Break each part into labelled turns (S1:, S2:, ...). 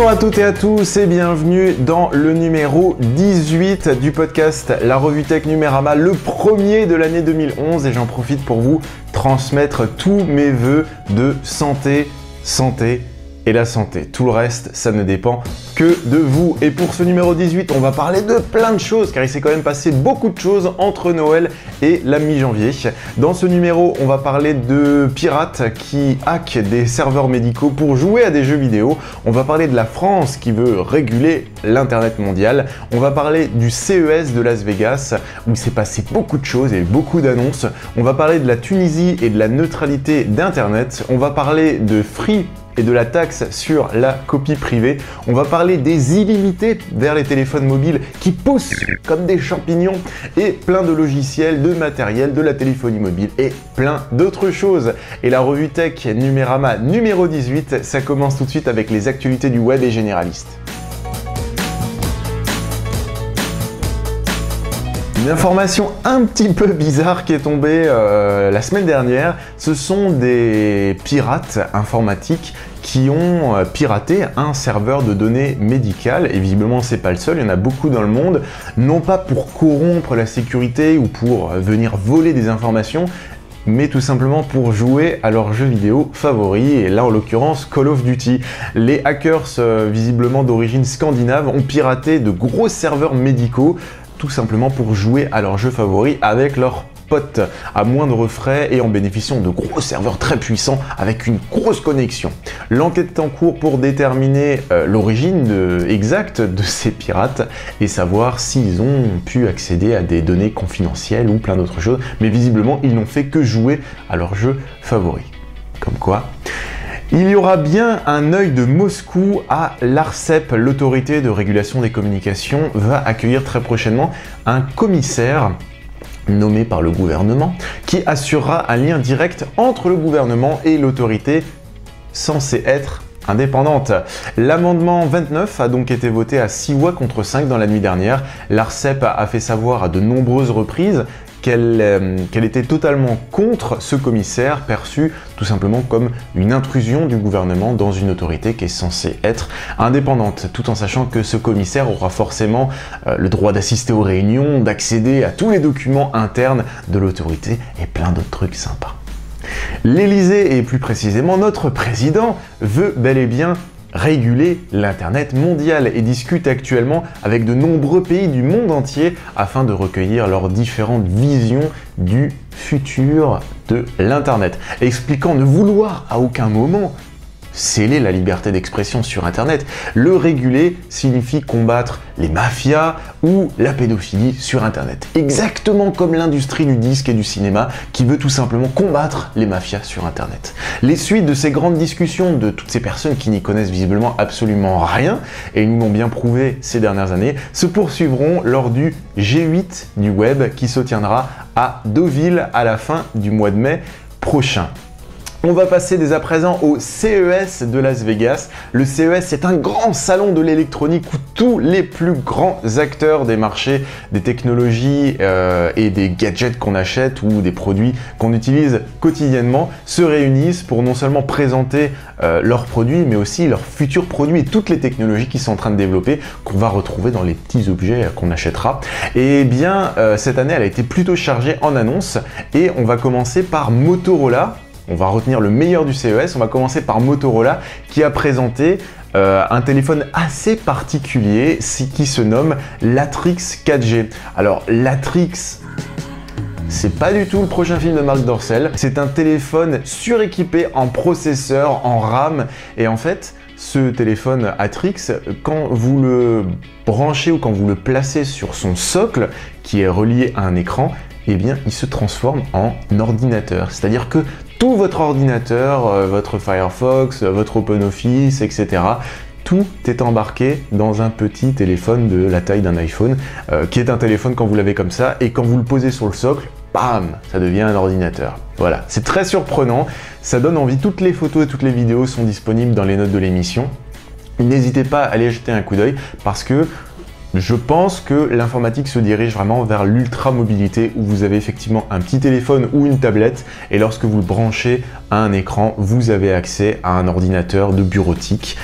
S1: Bonjour à toutes et à tous et bienvenue dans le numéro 18 du podcast La Revue Tech Numérama, le premier de l'année 2011, et j'en profite pour vous transmettre tous mes vœux de santé et la santé. Tout le reste, ça ne dépend que de vous. Et pour ce numéro 18, on va parler de plein de choses, car il s'est quand même passé beaucoup de choses entre Noël et la mi-janvier. Dans ce numéro, on va parler de pirates qui hackent des serveurs médicaux pour jouer à des jeux vidéo. On va parler de la France qui veut réguler l'Internet mondial. On va parler du CES de Las Vegas, où il s'est passé beaucoup de choses et beaucoup d'annonces. On va parler de la Tunisie et de la neutralité d'Internet. On va parler de Free et de la taxe sur la copie privée. On va parler des illimités vers les téléphones mobiles qui poussent comme des champignons et plein de logiciels, de matériel, de la téléphonie mobile et plein d'autres choses. Et la revue Tech Numérama numéro 18, ça commence tout de suite avec les actualités du web et généralistes. Une information un petit peu bizarre qui est tombée la semaine dernière, ce sont des pirates informatiques qui ont piraté un serveur de données médicales, et visiblement c'est pas le seul, il y en a beaucoup dans le monde, non pas pour corrompre la sécurité ou pour venir voler des informations, mais tout simplement pour jouer à leurs jeux vidéo favoris, et là en l'occurrence Call of Duty. Les hackers visiblement d'origine scandinave ont piraté de gros serveurs médicaux, tout simplement pour jouer à leurs jeux favoris avec leurs potes, à moindre frais et en bénéficiant de gros serveurs très puissants avec une grosse connexion. L'enquête est en cours pour déterminer l'origine exacte de ces pirates et savoir s'ils ont pu accéder à des données confidentielles ou plein d'autres choses, mais visiblement ils n'ont fait que jouer à leurs jeux favoris. Comme quoi, il y aura bien un œil de Moscou à l'ARCEP, l'autorité de régulation des communications, va accueillir très prochainement un commissaire nommé par le gouvernement qui assurera un lien direct entre le gouvernement et l'autorité censée être indépendante. L'amendement 29 a donc été voté à 6 voix contre 5 dans la nuit dernière. L'ARCEP a fait savoir à de nombreuses reprises qu'elle était totalement contre ce commissaire, perçu tout simplement comme une intrusion du gouvernement dans une autorité qui est censée être indépendante, tout en sachant que ce commissaire aura forcément le droit d'assister aux réunions, d'accéder à tous les documents internes de l'autorité et plein d'autres trucs sympas. L'Élysée, et plus précisément notre président, veut bel et bien réguler l'Internet mondial et discute actuellement avec de nombreux pays du monde entier afin de recueillir leurs différentes visions du futur de l'Internet, expliquant ne vouloir à aucun moment sceller la liberté d'expression sur Internet. Le réguler signifie combattre les mafias ou la pédophilie sur Internet. Exactement comme l'industrie du disque et du cinéma qui veut tout simplement combattre les mafias sur Internet. Les suites de ces grandes discussions de toutes ces personnes qui n'y connaissent visiblement absolument rien, et nous l'ont bien prouvé ces dernières années, se poursuivront lors du G8 du web qui se tiendra à Deauville à la fin du mois de mai prochain. On va passer dès à présent au CES de Las Vegas. Le CES, c'est un grand salon de l'électronique où tous les plus grands acteurs des marchés, des technologies et des gadgets qu'on achète ou des produits qu'on utilise quotidiennement se réunissent pour non seulement présenter leurs produits, mais aussi leurs futurs produits et toutes les technologies qui sont en train de développer, qu'on va retrouver dans les petits objets qu'on achètera. Et bien, cette année, elle a été plutôt chargée en annonces et on va commencer par Motorola. On va retenir le meilleur du CES, on va commencer par Motorola qui a présenté un téléphone assez particulier qui se nomme l'Atrix 4G. Alors l'Atrix, c'est pas du tout le prochain film de Marc Dorcel, c'est un téléphone suréquipé en processeur, en RAM, et en fait ce téléphone Atrix, quand vous le branchez ou quand vous le placez sur son socle qui est relié à un écran, eh bien il se transforme en ordinateur, c'est-à-dire que tout votre ordinateur, votre Firefox, votre OpenOffice, etc., tout est embarqué dans un petit téléphone de la taille d'un iPhone, qui est un téléphone quand vous l'avez comme ça, et quand vous le posez sur le socle, bam, ça devient un ordinateur. Voilà, c'est très surprenant, ça donne envie, toutes les photos et toutes les vidéos sont disponibles dans les notes de l'émission. N'hésitez pas à aller jeter un coup d'œil parce que Je pense que l'informatique se dirige vraiment vers l'ultra-mobilité où vous avez effectivement un petit téléphone ou une tablette et lorsque vous le branchez à un écran, vous avez accès à un ordinateur de bureautique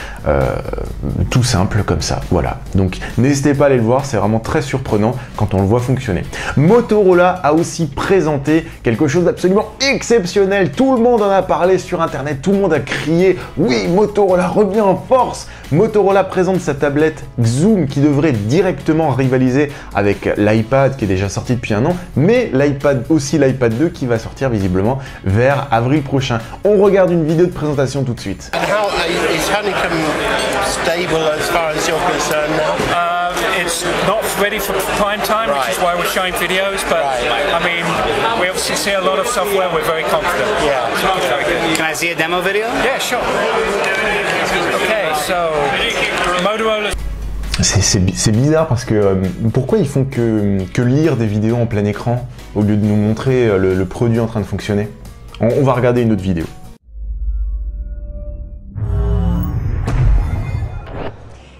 S1: tout simple comme ça. Voilà. Donc n'hésitez pas à aller le voir, c'est vraiment très surprenant quand on le voit fonctionner. Motorola a aussi présenté quelque chose d'absolument exceptionnel. Tout le monde en a parlé sur internet, tout le monde a crié « Oui, Motorola revient en force !» Motorola présente sa tablette Xoom qui devrait directement rivaliser avec l'iPad qui est déjà sorti depuis un an, mais l'iPad 2 qui va sortir visiblement vers avril prochain. On regarde une vidéo de présentation tout de suite.
S2: How is Honeycomb stable as far as you're concerned now?
S3: It's not ready for prime time, which is why we're showing videos, but I mean, we obviously see a lot of software, we're very confident.
S2: Yeah.
S3: It's very good.
S4: Can I see a demo video?
S3: Yeah, sure. Okay, so Motorola.
S1: C'est bizarre parce que pourquoi ils font que lire des vidéos en plein écran au lieu de nous montrer le produit en train de fonctionner? On va regarder une autre vidéo.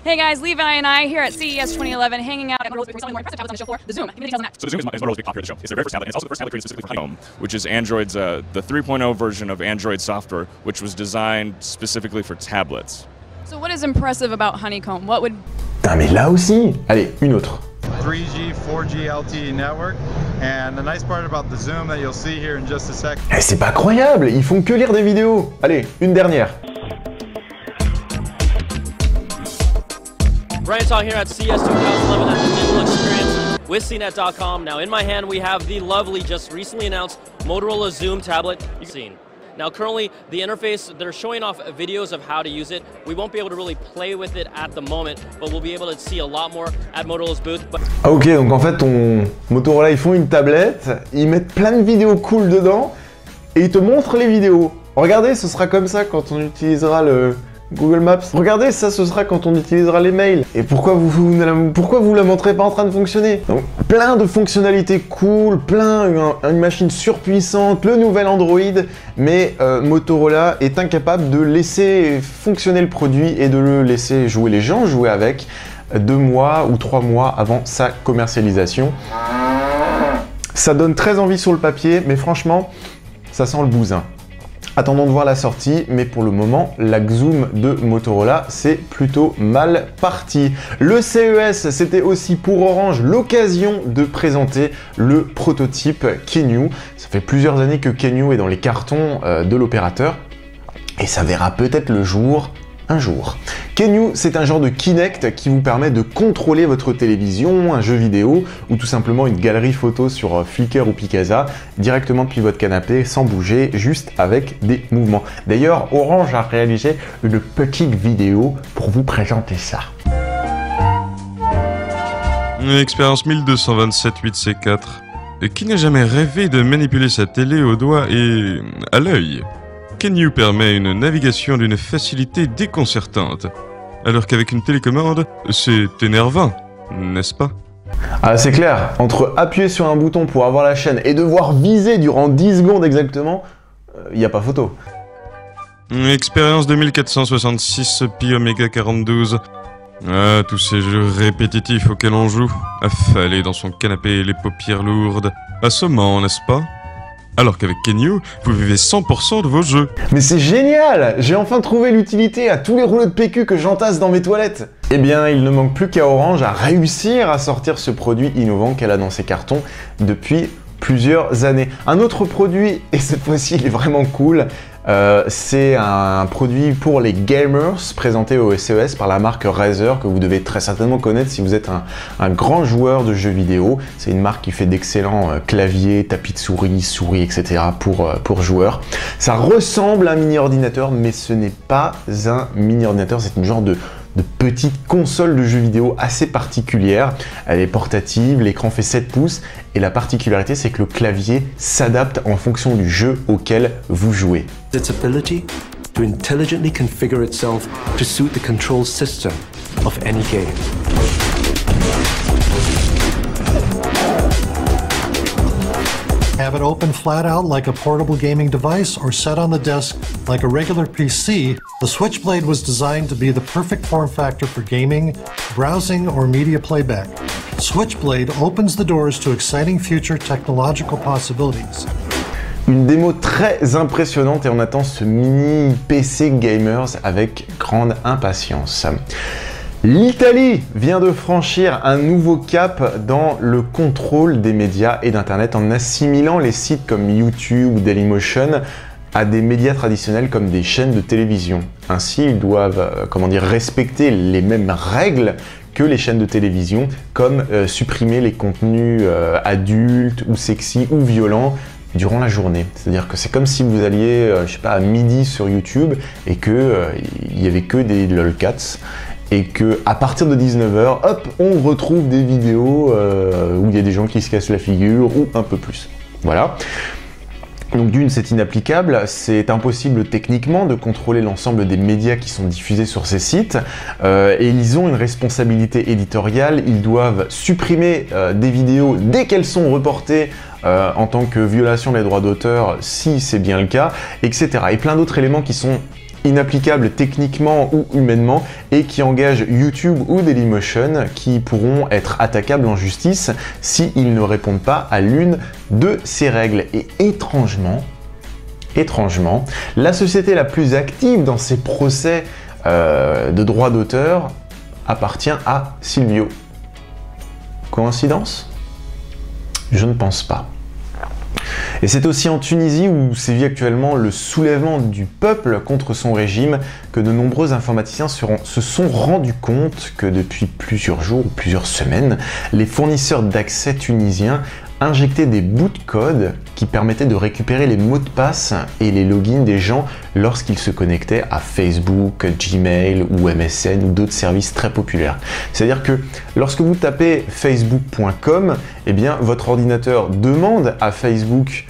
S5: Hey guys, Levi and I here at CES 2011 hanging out at Motorola's booth selling more impressive tablets on the show floor, the Xoom. Give me the details on that.
S6: So the Xoom is Motorola's big popular show. It's their very first tablet, and it's also the first tablet created specifically for Honeycomb, which is Android's, the 3.0 version of Android software, which was designed specifically for tablets.
S5: So what is impressive about Honeycomb? What would...
S1: Putain, mais là aussi. Allez, une autre.
S7: 3G, 4G LTE network, and the nice part about the Xoom that you'll see here in just a sec.
S1: Eh, c'est pas croyable, ils font que lire des vidéos. Allez, une dernière.
S8: Brian Saw here at CES 2011 at the Digital Experience with CNET.com. Now in my hand we have the lovely, just recently announced Motorola Xoom tablet you've seen. Now currently the interface, they're showing off videos of how to use it. We won't be able to really play with it at the moment, but we'll be able to see a lot more at Motorola's booth.
S1: Ah, ok, donc en fait Motorola ils font une tablette, ils mettent plein de vidéos cool dedans et ils te montrent les vidéos. Regardez, ce sera comme ça quand on utilisera le Google Maps. Regardez, ça ce sera quand on utilisera les mails. Et pourquoi vous la montrez pas en train de fonctionner? Donc plein de fonctionnalités cool, une machine surpuissante, le nouvel Android, mais Motorola est incapable de laisser fonctionner le produit et de le laisser jouer les gens, jouer avec 2 mois ou 3 mois avant sa commercialisation. Ça donne très envie sur le papier, mais franchement, ça sent le bousin. Attendons de voir la sortie, mais pour le moment, la Xoom de Motorola, c'est plutôt mal parti. Le CES, c'était aussi pour Orange l'occasion de présenter le prototype Kenyu. Ça fait plusieurs années que Kenyu est dans les cartons de l'opérateur, et ça verra peut-être le jour un jour. Kenyu, c'est un genre de Kinect qui vous permet de contrôler votre télévision, un jeu vidéo ou tout simplement une galerie photo sur Flickr ou Picasa directement depuis votre canapé sans bouger, juste avec des mouvements. D'ailleurs, Orange a réalisé une petite vidéo pour vous présenter ça.
S9: Expérience 1227-8C4. Qui n'a jamais rêvé de manipuler sa télé au doigt et à l'œil? Kenyu permet une navigation d'une facilité déconcertante, alors qu'avec une télécommande, c'est énervant, n'est-ce pas?
S1: Ah, c'est clair, entre appuyer sur un bouton pour avoir la chaîne et devoir viser durant 10 secondes exactement, il n'y a pas photo.
S9: Expérience 2466 Pi Omega 42. Ah, tous ces jeux répétitifs auxquels on joue, affalé dans son canapé, les paupières lourdes, assommant, n'est-ce pas? Alors qu'avec Kenyu, vous vivez 100% de vos jeux.
S1: Mais c'est génial! J'ai enfin trouvé l'utilité à tous les rouleaux de PQ que j'entasse dans mes toilettes. Eh bien, il ne manque plus qu'à Orange à réussir à sortir ce produit innovant qu'elle a dans ses cartons depuis plusieurs années. Un autre produit, et cette fois-ci il est vraiment cool, c'est un produit pour les gamers présenté au CES par la marque Razer que vous devez très certainement connaître si vous êtes un grand joueur de jeux vidéo. C'est une marque qui fait d'excellents claviers, tapis de souris, etc. pour joueurs. Ça ressemble à un mini ordinateur, mais ce n'est pas un mini ordinateur, c'est une genre de petite console de jeux vidéo assez particulière. Elle est portative, l'écran fait 7 pouces et la particularité c'est que le clavier s'adapte en fonction du jeu auquel vous jouez.
S10: Its ability to intelligently configure itself to suit the control system of any game.
S4: have it open flat out like a portable gaming device or set on the desk like a regular PC, the Switchblade was designed to be the perfect form factor for gaming, browsing, or media playback. Switchblade opens the doors to exciting future technological possibilities.
S1: Une démo très impressionnante et on attend ce mini PC gamers avec grande impatience. L'Italie vient de franchir un nouveau cap dans le contrôle des médias et d'Internet en assimilant les sites comme YouTube ou Dailymotion à des médias traditionnels comme des chaînes de télévision. Ainsi, ils doivent respecter les mêmes règles que les chaînes de télévision, comme supprimer les contenus adultes ou sexy ou violents durant la journée. C'est-à-dire que c'est comme si vous alliez, je sais pas, à midi sur YouTube et que il y avait que des lolcats et que à partir de 19h, hop, on retrouve des vidéos où il y a des gens qui se cassent la figure ou un peu plus. Voilà. Donc d'une, c'est inapplicable, c'est impossible techniquement de contrôler l'ensemble des médias qui sont diffusés sur ces sites et ils ont une responsabilité éditoriale, ils doivent supprimer des vidéos dès qu'elles sont reportées en tant que violation des droits d'auteur, si c'est bien le cas, etc. Et plein d'autres éléments qui sont inapplicables techniquement ou humainement et qui engagent YouTube ou Dailymotion qui pourront être attaquables en justice s'ils ne répondent pas à l'une de ces règles. Et étrangement, la société la plus active dans ces procès de droits d'auteur appartient à Silvio. Coïncidence? Je ne pense pas. Et c'est aussi en Tunisie où sévit actuellement le soulèvement du peuple contre son régime que de nombreux informaticiens se sont rendus compte que depuis plusieurs jours ou plusieurs semaines, les fournisseurs d'accès tunisiens injectaient des bouts de code qui permettaient de récupérer les mots de passe et les logins des gens lorsqu'ils se connectaient à Facebook, Gmail ou MSN ou d'autres services très populaires. C'est-à-dire que lorsque vous tapez facebook.com, eh bien votre ordinateur demande à Facebook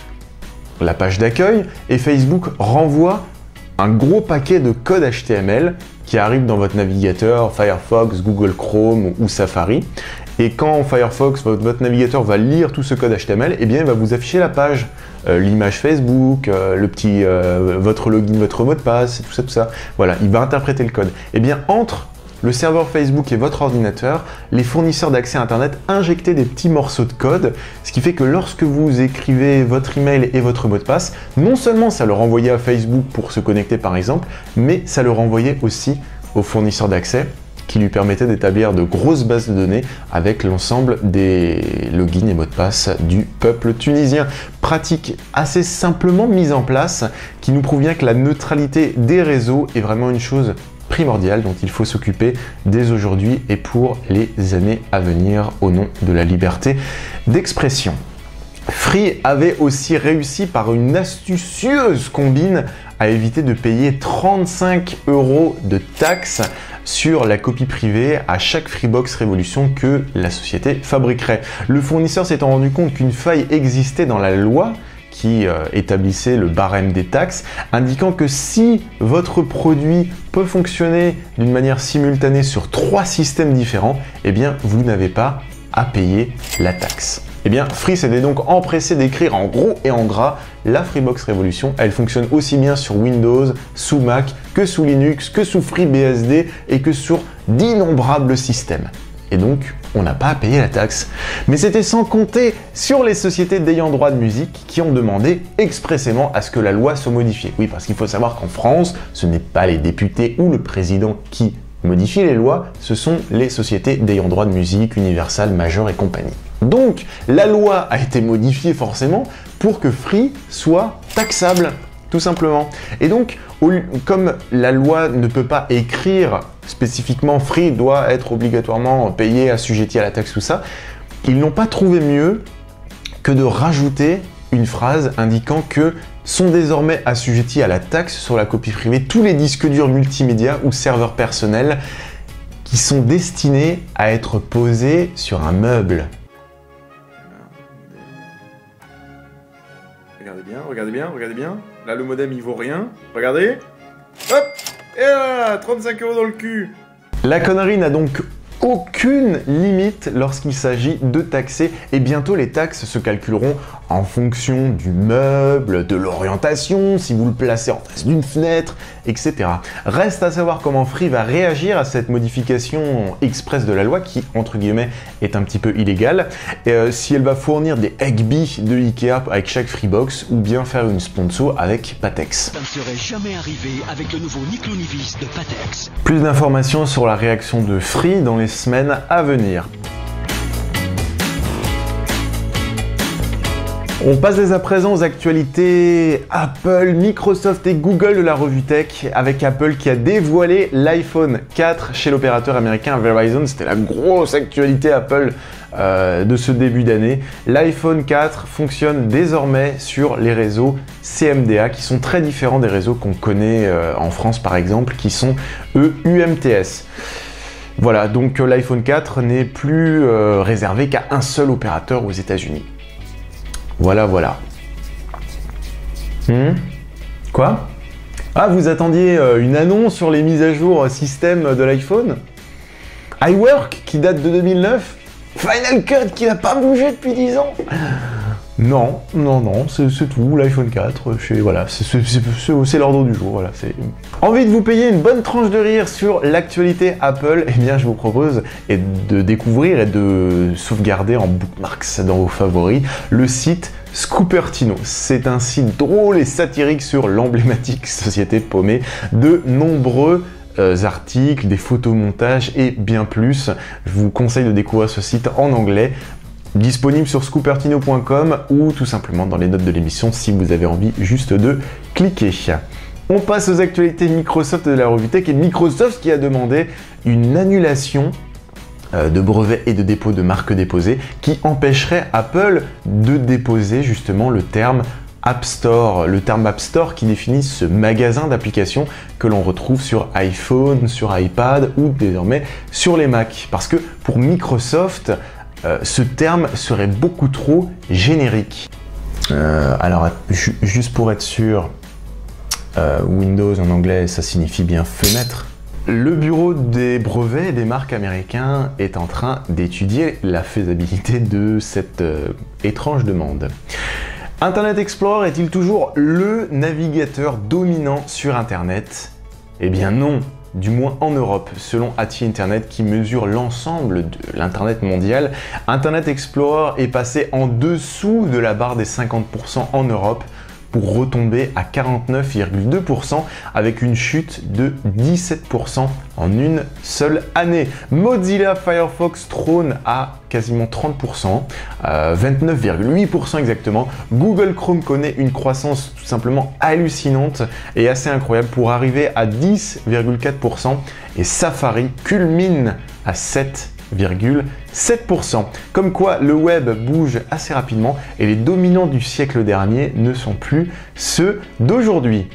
S1: la page d'accueil et Facebook renvoie un gros paquet de code HTML qui arrive dans votre navigateur Firefox, Google Chrome ou Safari. Et quand Firefox, votre navigateur va lire tout ce code HTML, eh bien il va vous afficher la page, l'image Facebook, votre login, votre mot de passe, tout ça. Voilà, il va interpréter le code. Eh bien entre le serveur Facebook et votre ordinateur, les fournisseurs d'accès Internet injectaient des petits morceaux de code, ce qui fait que lorsque vous écrivez votre email et votre mot de passe, non seulement ça le renvoyait à Facebook pour se connecter par exemple, mais ça le renvoyait aussi aux fournisseurs d'accès qui lui permettait d'établir de grosses bases de données avec l'ensemble des logins et mots de passe du peuple tunisien. Pratique assez simplement mise en place qui nous prouve bien que la neutralité des réseaux est vraiment une chose primordiale dont il faut s'occuper dès aujourd'hui et pour les années à venir au nom de la liberté d'expression. Free avait aussi réussi par une astucieuse combine à éviter de payer 35 € de taxes sur la copie privée à chaque Freebox Révolution que la société fabriquerait. Le fournisseur s'étant rendu compte qu'une faille existait dans la loi qui établissait le barème des taxes, indiquant que si votre produit peut fonctionner d'une manière simultanée sur 3 systèmes différents, eh bien vous n'avez pas à payer la taxe. Eh bien, Free s'était donc empressé d'écrire en gros et en gras la Freebox Révolution. Elle fonctionne aussi bien sur Windows, sous Mac, que sous Linux, que sous FreeBSD et que sur d'innombrables systèmes. Et donc, on n'a pas à payer la taxe. Mais c'était sans compter sur les sociétés d'ayant droit de musique qui ont demandé expressément à ce que la loi soit modifiée. Oui, parce qu'il faut savoir qu'en France, ce n'est pas les députés ou le président qui modifient les lois, ce sont les sociétés d'ayant droit de musique, Universal, Major et compagnie. Donc, la loi a été modifiée forcément pour que Free soit taxable, tout simplement. Et donc, comme la loi ne peut pas écrire spécifiquement Free doit être obligatoirement payé, assujetti à la taxe, tout ça, ils n'ont pas trouvé mieux que de rajouter une phrase indiquant que sont désormais assujettis à la taxe sur la copie privée tous les disques durs multimédia ou serveurs personnels qui sont destinés à être posés sur un meuble. Regardez bien, regardez bien, regardez bien. Là, le modem, il vaut rien. Regardez. Hop. Et voilà, 35 € dans le cul. La connerie n'a donc aucune limite lorsqu'il s'agit de taxer et bientôt les taxes se calculeront en fonction du meuble, de l'orientation, si vous le placez en face d'une fenêtre, etc. Reste à savoir comment Free va réagir à cette modification express de la loi qui, entre guillemets, est un petit peu illégale, et si elle va fournir des Eggbee de Ikea avec chaque Freebox ou bien faire une sponsor avec Patex.
S11: Ça ne serait jamais arrivé avec le nouveau Niclonivis de Patex.
S1: Plus d'informations sur la réaction de Free dans les semaines à venir. On passe dès à présent aux actualités Apple, Microsoft et Google de la revue Tech, avec Apple qui a dévoilé l'iPhone 4 chez l'opérateur américain Verizon. C'était la grosse actualité Apple de ce début d'année. L'iPhone 4 fonctionne désormais sur les réseaux CMDA qui sont très différents des réseaux qu'on connaît en France par exemple, qui sont eux UMTS. Voilà, donc l'iPhone 4 n'est plus réservé qu'à un seul opérateur aux États-Unis. Voilà. Quoi? Ah, vous attendiez une annonce sur les mises à jour système de l'iPhone? iWork qui date de 2009? Final Cut qui n'a pas bougé depuis 10 ans? Non, c'est tout, l'iPhone 4, voilà, c'est l'ordre du jour, voilà. Envie de vous payer une bonne tranche de rire sur l'actualité Apple? Eh bien, je vous propose de découvrir et de sauvegarder en bookmarks dans vos favoris le site Scoopertino. C'est un site drôle et satirique sur l'emblématique société paumée, de nombreux articles, des photomontages et bien plus. Je vous conseille de découvrir ce site en anglais, disponible sur scoopertino.com ou tout simplement dans les notes de l'émission si vous avez envie juste de cliquer. On passe aux actualités Microsoft de la revue Tech et Microsoft qui a demandé une annulation de brevets et de dépôts de marques déposées qui empêcherait Apple de déposer justement le terme App Store, qui définit ce magasin d'applications que l'on retrouve sur iPhone, sur iPad ou désormais sur les Mac. Parce que pour Microsoft, ce terme serait beaucoup trop générique. Alors, juste pour être sûr, Windows en anglais, ça signifie bien fenêtre. Le bureau des brevets des marques américains est en train d'étudier la faisabilité de cette étrange demande. Internet Explorer est-il toujours le navigateur dominant sur Internet? Eh bien non, du moins en Europe. Selon ATI Internet qui mesure l'ensemble de l'Internet mondial, Internet Explorer est passé en dessous de la barre des 50% en Europe pour retomber à 49,2% avec une chute de 17% en une seule année. Mozilla Firefox trône à quasiment 30%, 29,8% exactement. Google Chrome connaît une croissance tout simplement hallucinante et assez incroyable pour arriver à 10,4% et Safari culmine à 7,7%. Comme quoi le web bouge assez rapidement et les dominants du siècle dernier ne sont plus ceux d'aujourd'hui.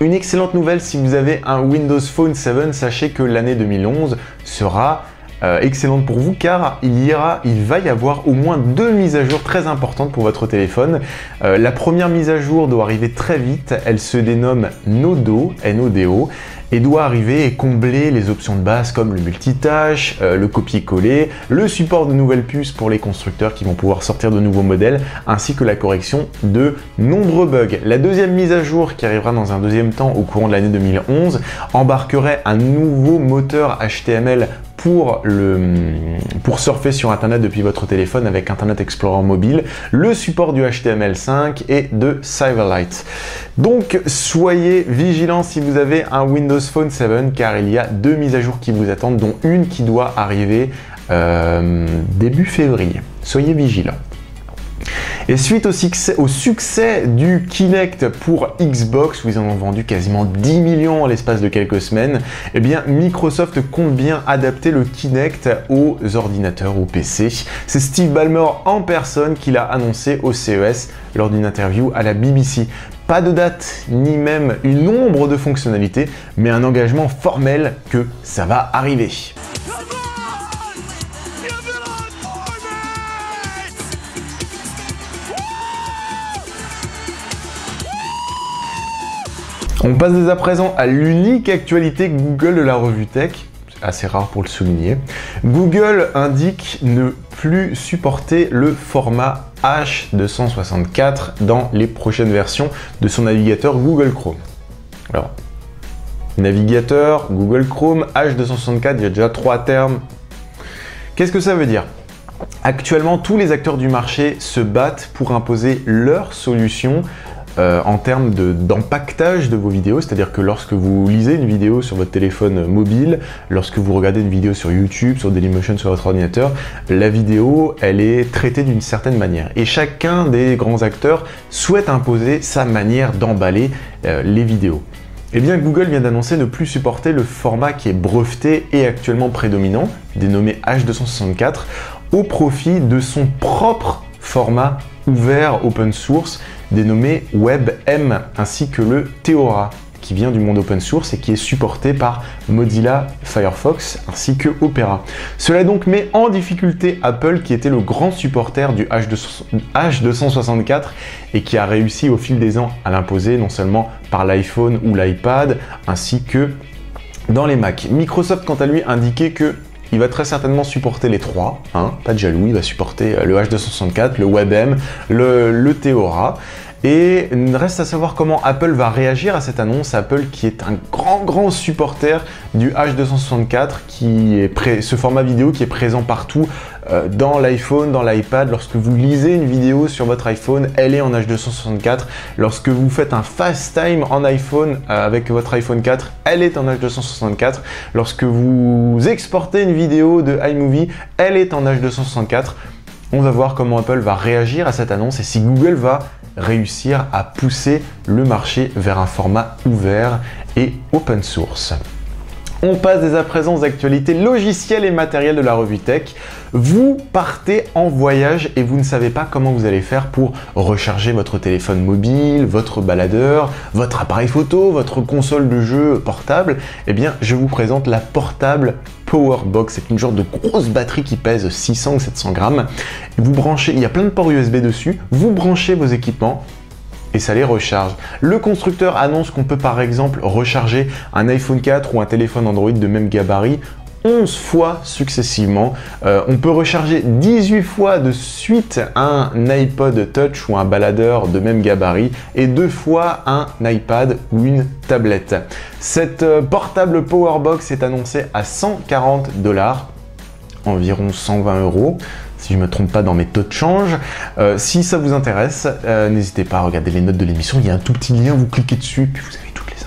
S1: Une excellente nouvelle si vous avez un Windows Phone 7, sachez que l'année 2011 sera excellente pour vous car il va y avoir au moins 2 mises à jour très importantes pour votre téléphone. La première mise à jour doit arriver très vite, elle se dénomme Nodo, N-O-D-O, et doit arriver et combler les options de base comme le multitâche, le copier-coller, le support de nouvelles puces pour les constructeurs qui vont pouvoir sortir de nouveaux modèles, ainsi que la correction de nombreux bugs. La deuxième mise à jour qui arrivera dans un deuxième temps au courant de l'année 2011 embarquerait un nouveau moteur HTML pour surfer sur Internet depuis votre téléphone avec Internet Explorer mobile, le support du HTML5 et de Silverlight. Donc soyez vigilants si vous avez un Windows Phone 7 car il y a 2 mises à jour qui vous attendent, dont une qui doit arriver début février. Soyez vigilants. Et suite au succès du Kinect pour Xbox, où ils en ont vendu quasiment 10 millions en l'espace de quelques semaines, eh bien Microsoft compte bien adapter le Kinect aux ordinateurs ou PC. C'est Steve Ballmer en personne qui l'a annoncé au CES lors d'une interview à la BBC. Pas de date, ni même une nombre de fonctionnalités, mais un engagement formel que ça va arriver. On passe dès à présent à l'unique actualité Google de la revue Tech. assez rare pour le souligner. Google indique ne plus supporter le format H264 dans les prochaines versions de son navigateur Google Chrome. Alors, navigateur, Google Chrome, H264, il y a déjà 3 termes. Qu'est-ce que ça veut dire? Actuellement, tous les acteurs du marché se battent pour imposer leur solution en termes d'empaquetage de vos vidéos, c'est-à-dire que lorsque vous lisez une vidéo sur votre téléphone mobile, lorsque vous regardez une vidéo sur YouTube, sur Dailymotion, sur votre ordinateur, la vidéo, elle est traitée d'une certaine manière. Et chacun des grands acteurs souhaite imposer sa manière d'emballer les vidéos. Eh bien, Google vient d'annoncer ne plus supporter le format qui est breveté et actuellement prédominant, dénommé H264, au profit de son propre format ouvert open source dénommé WebM, ainsi que le Theora, qui vient du monde open source et qui est supporté par Mozilla Firefox ainsi que Opera. Cela donc met en difficulté Apple, qui était le grand supporter du H264 et qui a réussi au fil des ans à l'imposer non seulement par l'iPhone ou l'iPad ainsi que dans les Mac. Microsoft quant à lui indiquait que il va très certainement supporter les trois, hein, pas de jaloux, il va supporter le H264, le WebM, le Theora. Et il reste à savoir comment Apple va réagir à cette annonce. Apple qui est un grand supporter du H264, qui est ce format vidéo qui est présent partout dans l'iPhone, dans l'iPad. Lorsque vous lisez une vidéo sur votre iPhone, elle est en H264. Lorsque vous faites un FaceTime en iPhone avec votre iPhone 4, elle est en H264. Lorsque vous exportez une vidéo de iMovie, elle est en H264. On va voir comment Apple va réagir à cette annonce et si Google va réussir à pousser le marché vers un format ouvert et open source. On passe dès à présent aux actualités logicielles et matérielles de la revue Tech. Vous partez en voyage et vous ne savez pas comment vous allez faire pour recharger votre téléphone mobile, votre baladeur, votre appareil photo, votre console de jeu portable. Eh bien, je vous présente la portable Powerbox. C'est une genre de grosse batterie qui pèse 600 ou 700 grammes. Vous branchez, il y a plein de ports USB dessus, vous branchez vos équipements et ça les recharge. Le constructeur annonce qu'on peut par exemple recharger un iPhone 4 ou un téléphone Android de même gabarit 11 fois successivement. On peut recharger 18 fois de suite un iPod Touch ou un baladeur de même gabarit et 2 fois un iPad ou une tablette. Cette portable Powerbox est annoncée à 140 $, environ 120 €. Si je ne me trompe pas dans mes taux de change. Si ça vous intéresse, n'hésitez pas à regarder les notes de l'émission. Il y a un tout petit lien, vous cliquez dessus, puis vous avez toutes les infos.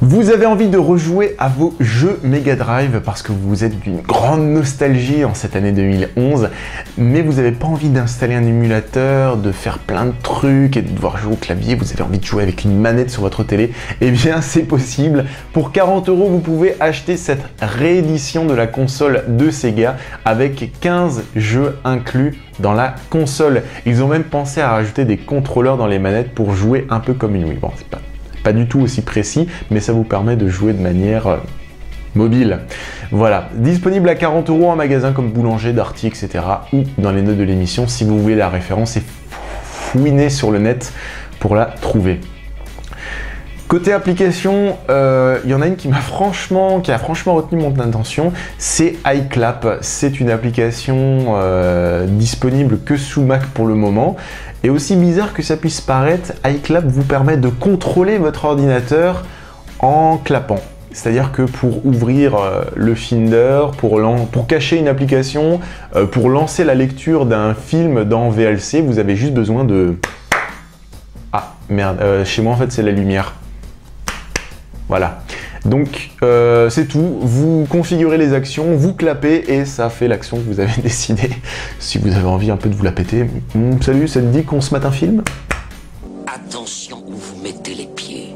S1: Vous avez envie de rejouer à vos jeux Mega Drive parce que vous êtes d'une grande nostalgie en cette année 2011, mais vous n'avez pas envie d'installer un émulateur, de faire plein de trucs et de devoir jouer au clavier, vous avez envie de jouer avec une manette sur votre télé, eh bien c'est possible. Pour 40 €, vous pouvez acheter cette réédition de la console de Sega avec 15 jeux inclus dans la console. Ils ont même pensé à rajouter des contrôleurs dans les manettes pour jouer un peu comme une Wii. Bon, c'est pas du tout aussi précis, mais ça vous permet de jouer de manière mobile. Voilà, disponible à 40 € en magasin comme Boulanger, Darty, etc. ou dans les notes de l'émission si vous voulez la référence et fouiner sur le net pour la trouver. Côté application, il y en a une qui a franchement retenu mon attention, c'est iClap. C'est une application disponible que sous Mac pour le moment. Et aussi bizarre que ça puisse paraître, iClap vous permet de contrôler votre ordinateur en clapant. C'est-à-dire que pour ouvrir le Finder, pour cacher une application, pour lancer la lecture d'un film dans VLC, vous avez juste besoin de... Ah merde, chez moi en fait c'est la lumière. Voilà. Donc c'est tout, vous configurez les actions, vous clapez et ça fait l'action que vous avez décidé. Si vous avez envie un peu de vous la péter, salut, ça te dit qu'on se mate un film?
S12: Attention où vous mettez les pieds.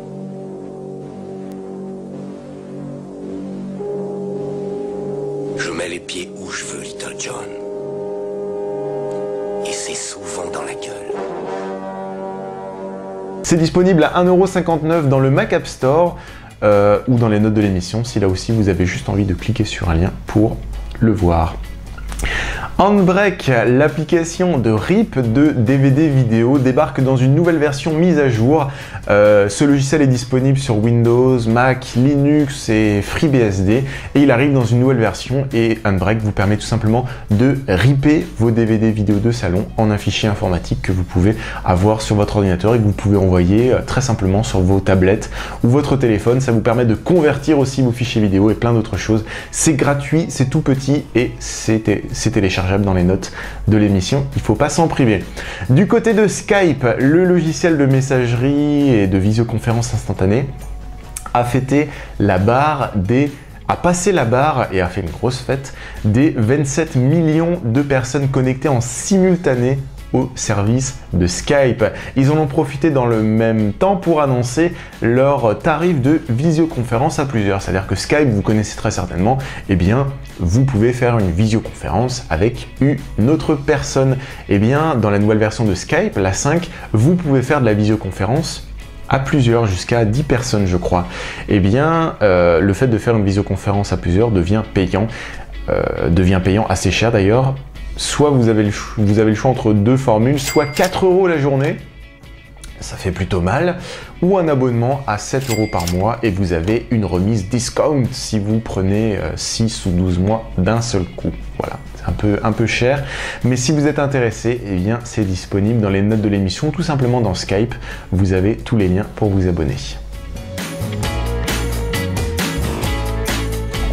S12: Je mets les pieds où je veux, Little John. Et c'est souvent dans la gueule.
S1: C'est disponible à 1,59 € dans le Mac App Store. Ou dans les notes de l'émission, si là aussi vous avez juste envie de cliquer sur un lien pour le voir. Handbrake, l'application de RIP de DVD vidéo, débarque dans une nouvelle version mise à jour. Ce logiciel est disponible sur Windows, Mac, Linux et FreeBSD et il arrive dans une nouvelle version et Handbrake vous permet tout simplement de ripper vos DVD vidéo de salon en un fichier informatique que vous pouvez avoir sur votre ordinateur et que vous pouvez envoyer très simplement sur vos tablettes ou votre téléphone. Ça vous permet de convertir aussi vos fichiers vidéo et plein d'autres choses. C'est gratuit, c'est tout petit et c'est téléchargeable dans les notes de l'émission, il ne faut pas s'en priver. Du côté de Skype, le logiciel de messagerie et de visioconférence instantanée a fêté la barre a passé la barre et a fait une grosse fête des 27 millions de personnes connectées en simultané au service de Skype. Ils en ont profité dans le même temps pour annoncer leur tarif de visioconférence à plusieurs. C'est-à-dire que Skype, vous connaissez très certainement, eh bien, vous pouvez faire une visioconférence avec une autre personne. Eh bien, dans la nouvelle version de Skype, la 5, vous pouvez faire de la visioconférence à plusieurs, jusqu'à 10 personnes, je crois. Eh bien, le fait de faire une visioconférence à plusieurs devient payant assez cher d'ailleurs. Soit vous avez le choix entre deux formules, soit 4 € la journée, ça fait plutôt mal, ou un abonnement à 7 € par mois et vous avez une remise discount si vous prenez 6 ou 12 mois d'un seul coup. Voilà, c'est un peu cher, mais si vous êtes intéressé, eh bien c'est disponible dans les notes de l'émission, tout simplement dans Skype, vous avez tous les liens pour vous abonner.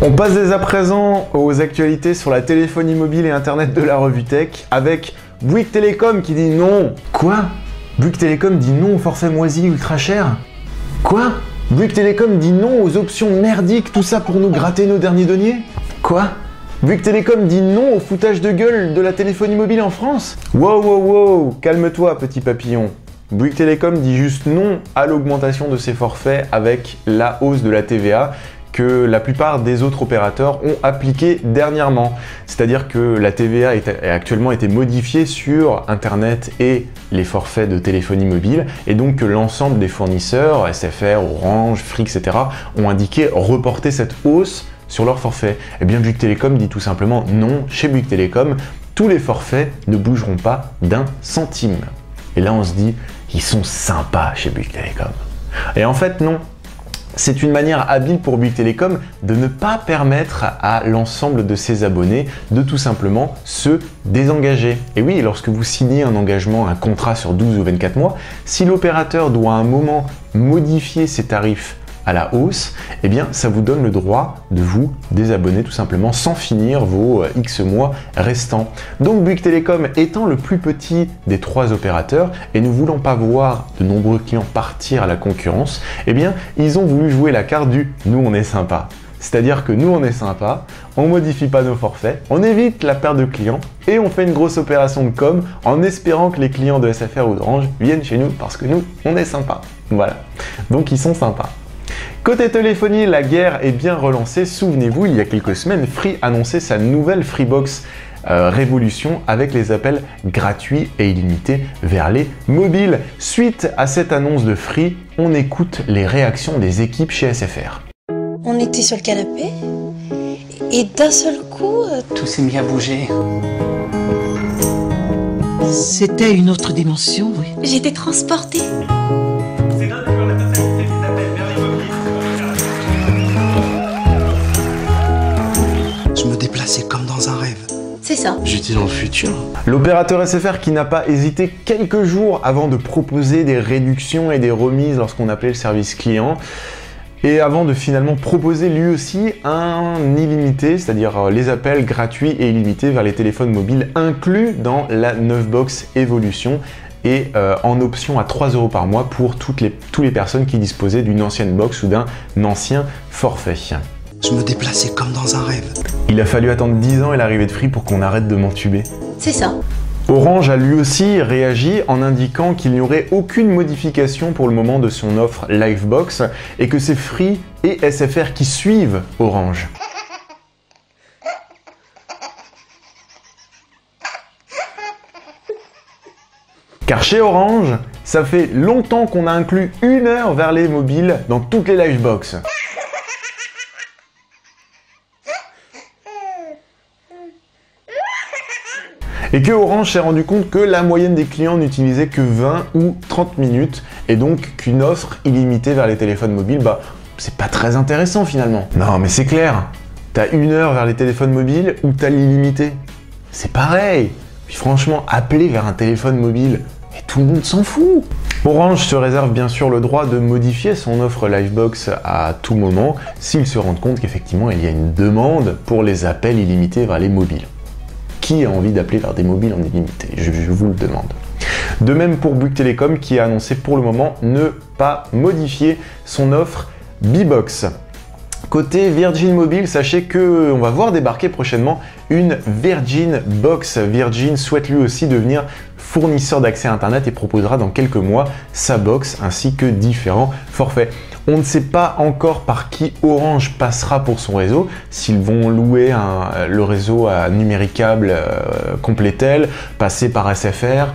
S1: On passe dès à présent aux actualités sur la téléphonie mobile et internet de la revue Tech avec Bouygues Telecom qui dit non. Quoi? Bouygues Telecom dit non au forfait moisi ultra cher? Quoi? Bouygues Telecom dit non aux options merdiques, tout ça pour nous gratter nos derniers deniers? Quoi? Bouygues Telecom dit non au foutage de gueule de la téléphonie mobile en France? Wow, wow, wow, calme-toi petit papillon. Bouygues Telecom dit juste non à l'augmentation de ses forfaits avec la hausse de la TVA que la plupart des autres opérateurs ont appliqué dernièrement. C'est-à-dire que la TVA a actuellement été modifiée sur Internet et les forfaits de téléphonie mobile, et donc que l'ensemble des fournisseurs, SFR, Orange, Free, etc., ont indiqué reporter cette hausse sur leur forfait. Et bien Bouygues Telecom dit tout simplement non, chez Bouygues Telecom, tous les forfaits ne bougeront pas d'un centime. Et là on se dit, ils sont sympas chez Bouygues Telecom. Et en fait non. C'est une manière habile pour Bouygues Telecom de ne pas permettre à l'ensemble de ses abonnés de tout simplement se désengager. Et oui, lorsque vous signez un engagement, un contrat sur 12 ou 24 mois, si l'opérateur doit à un moment modifier ses tarifs à la hausse, eh bien ça vous donne le droit de vous désabonner tout simplement sans finir vos X mois restants. Donc Bouygues Telecom étant le plus petit des 3 opérateurs et ne voulant pas voir de nombreux clients partir à la concurrence, eh bien ils ont voulu jouer la carte du « nous on est sympa ». C'est-à-dire que nous on est sympa, on modifie pas nos forfaits, on évite la perte de clients et on fait une grosse opération de com en espérant que les clients de SFR ou d'Orange viennent chez nous parce que nous on est sympa. Voilà, donc ils sont sympas. Côté téléphonie, la guerre est bien relancée. Souvenez-vous, il y a quelques semaines, Free annonçait sa nouvelle Freebox Révolution avec les appels gratuits et illimités vers les mobiles. Suite à cette annonce de Free, on écoute les réactions des équipes chez SFR.
S13: On était sur le canapé et d'un seul coup...
S14: Tout s'est mis à bouger.
S15: C'était une autre dimension, oui.
S13: J'étais transportée.
S14: Je me déplaçais comme dans un rêve.
S13: C'est ça.
S14: J'étais dans le futur.
S1: L'opérateur SFR qui n'a pas hésité quelques jours avant de proposer des réductions et des remises lorsqu'on appelait le service client, et avant de finalement proposer lui aussi un illimité, c'est-à-dire les appels gratuits et illimités vers les téléphones mobiles inclus dans la 9box Evolution et en option à 3 € par mois pour toutes les personnes qui disposaient d'une ancienne box ou d'un ancien forfait.
S14: Je me déplaçais comme dans un rêve.
S1: Il a fallu attendre 10 ans et l'arrivée de Free pour qu'on arrête de m'entuber.
S13: C'est ça.
S1: Orange a lui aussi réagi en indiquant qu'il n'y aurait aucune modification pour le moment de son offre Livebox et que c'est Free et SFR qui suivent Orange. Car chez Orange, ça fait longtemps qu'on a inclus 1 heure vers les mobiles dans toutes les Livebox. Et que Orange s'est rendu compte que la moyenne des clients n'utilisait que 20 ou 30 minutes, et donc qu'une offre illimitée vers les téléphones mobiles, bah, c'est pas très intéressant finalement. Non mais c'est clair, t'as 1 heure vers les téléphones mobiles ou t'as l'illimité. C'est pareil. Puis franchement, appeler vers un téléphone mobile, et tout le monde s'en fout. Orange se réserve bien sûr le droit de modifier son offre Livebox à tout moment s'ils se rendent compte qu'effectivement il y a une demande pour les appels illimités vers les mobiles. Qui a envie d'appeler vers des mobiles en illimité? Je vous le demande. De même pour Bouygues Telecom qui a annoncé pour le moment ne pas modifier son offre B-Box. Côté Virgin Mobile, sachez qu'on va voir débarquer prochainement une Virgin Box. Virgin souhaite lui aussi devenir fournisseur d'accès à Internet et proposera dans quelques mois sa box ainsi que différents forfaits. On ne sait pas encore par qui Orange passera pour son réseau, s'ils vont louer le réseau à numéricable Completel, passer par SFR,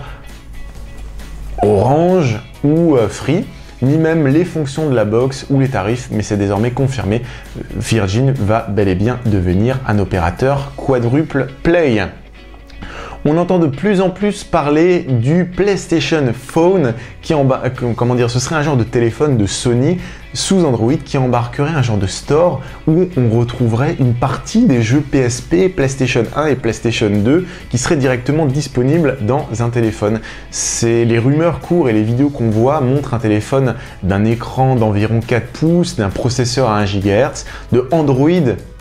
S1: Orange ou Free, ni même les fonctions de la box ou les tarifs, mais c'est désormais confirmé. Virgin va bel et bien devenir un opérateur quadruple play. On entend de plus en plus parler du PlayStation Phone qui ce serait un genre de téléphone de Sony sous Android qui embarquerait un genre de store où on retrouverait une partie des jeux PSP, PlayStation 1 et PlayStation 2 qui seraient directement disponibles dans un téléphone. Les rumeurs courent et les vidéos qu'on voit montrent un téléphone d'un écran d'environ 4 pouces, d'un processeur à 1 GHz, de Android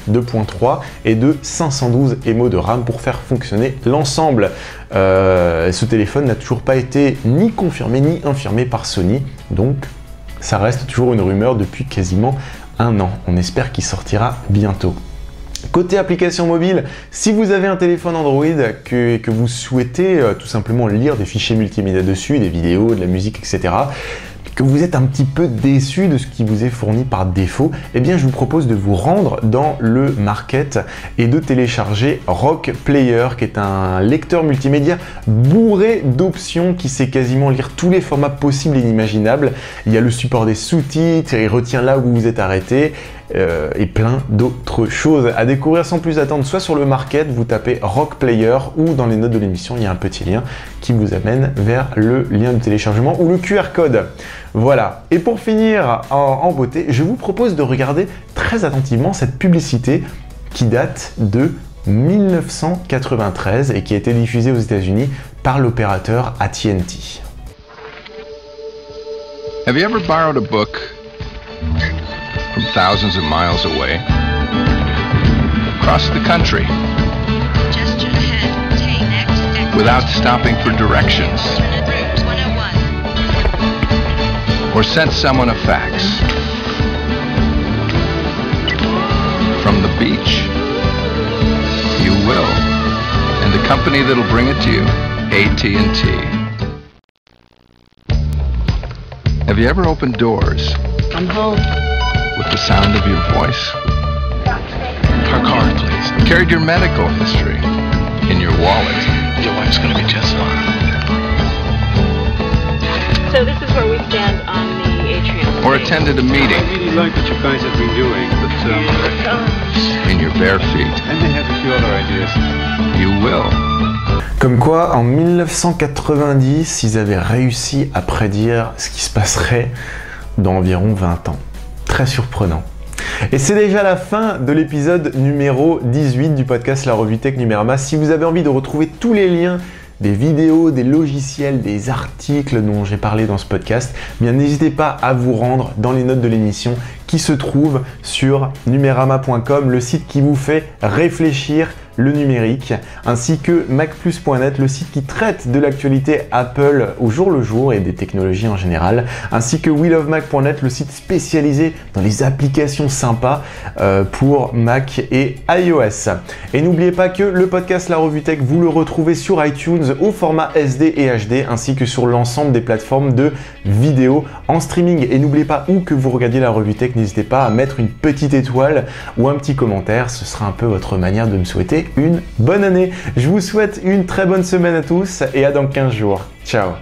S1: 2.3 et de 512 MO de RAM pour faire fonctionner l'ensemble. Ce téléphone n'a toujours pas été ni confirmé ni infirmé par Sony, donc ça reste toujours une rumeur depuis quasiment 1 an. On espère qu'il sortira bientôt. Côté application mobile, si vous avez un téléphone Android que vous souhaitez tout simplement lire des fichiers multimédia dessus, des vidéos, de la musique, etc., que vous êtes un petit peu déçu de ce qui vous est fourni par défaut, eh bien je vous propose de vous rendre dans le market et de télécharger Rock Player, qui est un lecteur multimédia bourré d'options qui sait quasiment lire tous les formats possibles et inimaginables. Il y a le support des sous-titres, il retient là où vous vous êtes arrêté, et plein d'autres choses à découvrir sans plus attendre. Soit sur le market, vous tapez Rock Player, ou dans les notes de l'émission, il y a un petit lien qui vous amène vers le lien de téléchargement ou le QR code. Voilà. Et pour finir en beauté, je vous propose de regarder très attentivement cette publicité qui date de 1993 et qui a été diffusée aux États-Unis par l'opérateur AT&T.
S16: Have you ever borrowed a book from thousands of miles away, across the country, without stopping for directions, or sent someone a fax from the beach? You will, and the company that'll bring it to you, AT&T. Have you ever opened doors?
S17: I'm home.
S16: With the sound of your voice?
S17: Park hard, please.
S16: Carried your medical history in your wallet?
S17: Your wife's gonna be just fine.
S18: So this is where we stand on the atrium.
S16: Or attended a meeting?
S19: I really like what you guys have been doing, but
S16: in your bare feet.
S19: I may have a few other ideas.
S16: You will.
S1: Comme quoi, en 1990, ils avaient réussi à prédire ce qui se passerait dans environ 20 ans. Très surprenant. Et c'est déjà la fin de l'épisode numéro 18 du podcast La Revue Tech Numérama. Si vous avez envie de retrouver tous les liens des vidéos, des logiciels, des articles dont j'ai parlé dans ce podcast, eh bien n'hésitez pas à vous rendre dans les notes de l'émission qui se trouvent sur numérama.com, le site qui vous fait réfléchir le numérique, ainsi que macplus.net, le site qui traite de l'actualité Apple au jour le jour et des technologies en général, ainsi que weloveMac.net, le site spécialisé dans les applications sympas pour Mac et iOS. Et n'oubliez pas que le podcast La Revue Tech, vous le retrouvez sur iTunes au format SD et HD, ainsi que sur l'ensemble des plateformes de vidéo en streaming. Et n'oubliez pas, où que vous regardiez La Revue Tech, n'hésitez pas à mettre une petite étoile ou un petit commentaire, ce sera un peu votre manière de me souhaiter une bonne année. Je vous souhaite une très bonne semaine à tous et à dans 15 jours. Ciao.